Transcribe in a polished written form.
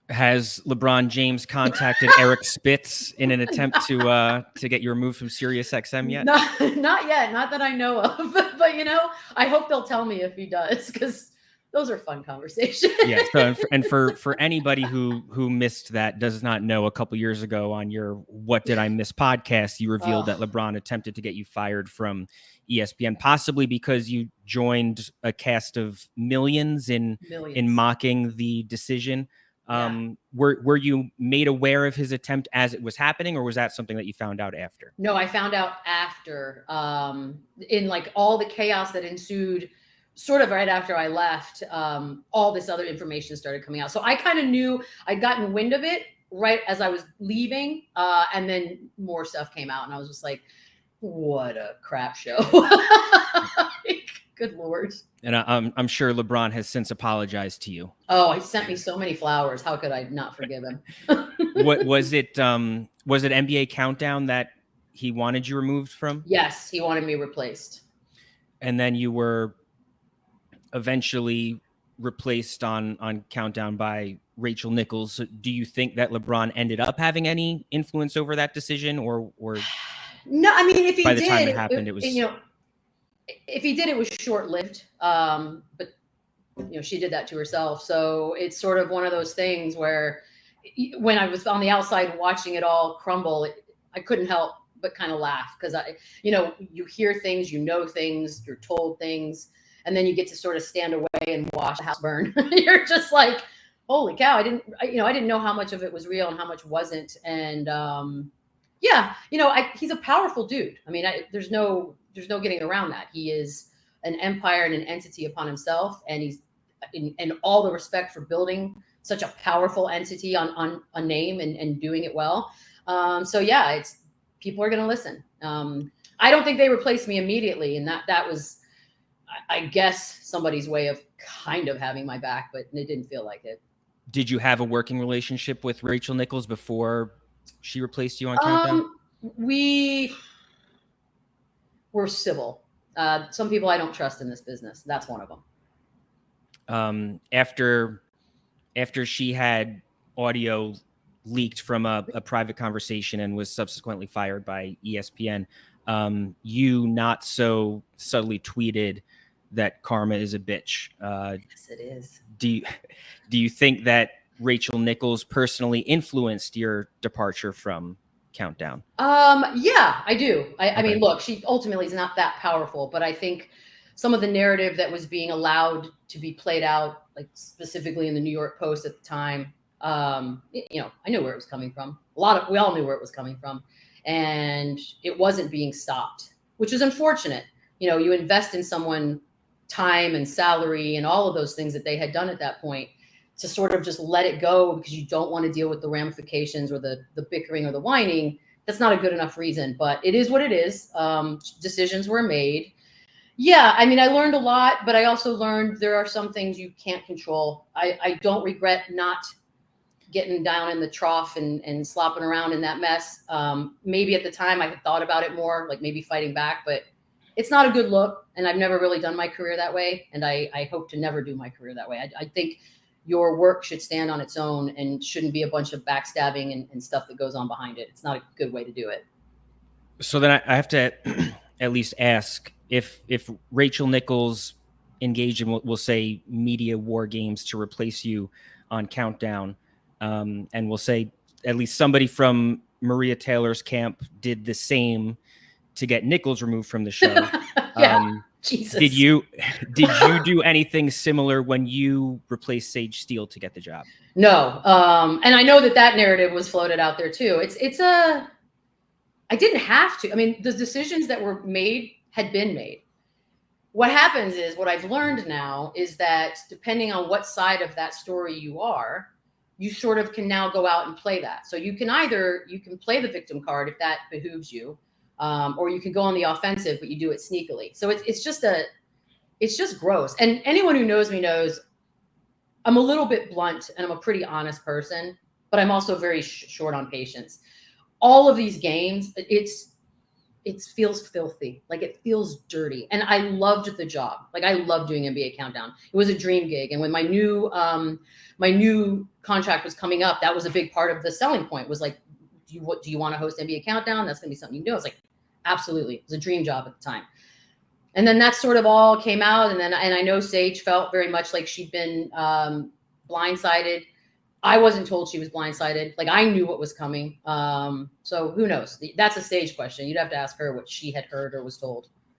Has LeBron James contacted Eric Spitz in an attempt to get you removed from Sirius XM yet? Not yet. Not that I know of. But I hope they'll tell me if he does, because those are fun conversations. Yeah. So, and for anybody who missed that, does not know, a couple years ago on your "What Did I Miss" podcast, you revealed that LeBron attempted to get you fired from ESPN, possibly because you joined a cast of millions in mocking the decision. Were you made aware of his attempt as it was happening, or was that something that you found out after? No, I found out after, in like all the chaos that ensued, sort of right after I left. All this other information started coming out. So I kind of knew I'd gotten wind of it right as I was leaving. And then more stuff came out, and I was just like, what a crap show. Good Lord. And I'm sure LeBron has since apologized to you. Oh, he sent me so many flowers. How could I not forgive him? What was it? Was it NBA Countdown that he wanted you removed from? Yes, he wanted me replaced. And then you were eventually replaced on Countdown by Rachel Nichols. So do you think that LeBron ended up having any influence over that decision, or no? I mean, if he by the did, time it happened, it was if he did, it was short-lived. But she did that to herself. So it's sort of one of those things where, when I was on the outside watching it all crumble, I couldn't help but kind of laugh, because you hear things, things, you're told things, and then you get to sort of stand away and watch the house burn. You're just like, holy cow! I didn't know how much of it was real and how much wasn't. And he's a powerful dude. I mean, there's no getting around that. He is an empire and an entity upon himself, and he's in all the respect for building such a powerful entity on a name and doing it well. It's people are going to listen. I don't think they replaced me immediately, and that was, I guess, somebody's way of kind of having my back, but it didn't feel like it. Did you have a working relationship with Rachel Nichols before she replaced you on Countdown? We were civil. Some people I don't trust in this business. That's one of them. After she had audio leaked from a private conversation and was subsequently fired by ESPN, you not so subtly tweeted that karma is a bitch. Yes, it is. Do you think that Rachel Nichols personally influenced your departure from Countdown? Yeah, I do. I mean, look, she ultimately is not that powerful, but I think some of the narrative that was being allowed to be played out, like specifically in the New York Post at the time, I knew where it was coming from. We all knew where it was coming from, and it wasn't being stopped, which is unfortunate. You invest in someone time and salary and all of those things that they had done at that point, to sort of just let it go because you don't want to deal with the ramifications or the bickering or the whining. That's not a good enough reason, but it is what it is. Decisions were made. Yeah, I mean, I learned a lot, but I also learned there are some things you can't control. I don't regret not getting down in the trough and slopping around in that mess. Maybe at the time I had thought about it more, like maybe fighting back, but it's not a good look. And I've never really done my career that way. And I hope to never do my career that way. I think your work should stand on its own and shouldn't be a bunch of backstabbing and stuff that goes on behind it. It's not a good way to do it. So then I have to at least ask, if Rachel Nichols engaged in, we'll say, media war games to replace you on Countdown, and we'll say at least somebody from Maria Taylor's camp did the same to get Nichols removed from the show. Jesus. Did you do anything similar when you replaced Sage Steele to get the job? No. And I know that narrative was floated out there too. I didn't have to. I mean, the decisions that were made had been made. What happens is, what I've learned now is that depending on what side of that story you are, you sort of can now go out and play that. So you can play the victim card if that behooves you, or you can go on the offensive, but you do it sneakily. So it's just gross. And anyone who knows me knows I'm a little bit blunt and I'm a pretty honest person, but I'm also very short on patience. All of these games, it's it feels filthy. Like it feels dirty. And I loved the job. Like I loved doing NBA Countdown. It was a dream gig. And when my new contract was coming up, that was a big part of the selling point was like, do you want to host NBA Countdown? That's going to be something you can do. I was like, absolutely. It was a dream job at the time. And then that sort of all came out. And I know Sage felt very much like she'd been blindsided. I wasn't told she was blindsided. Like I knew what was coming. So who knows? That's a Sage question. You'd have to ask her what she had heard or was told.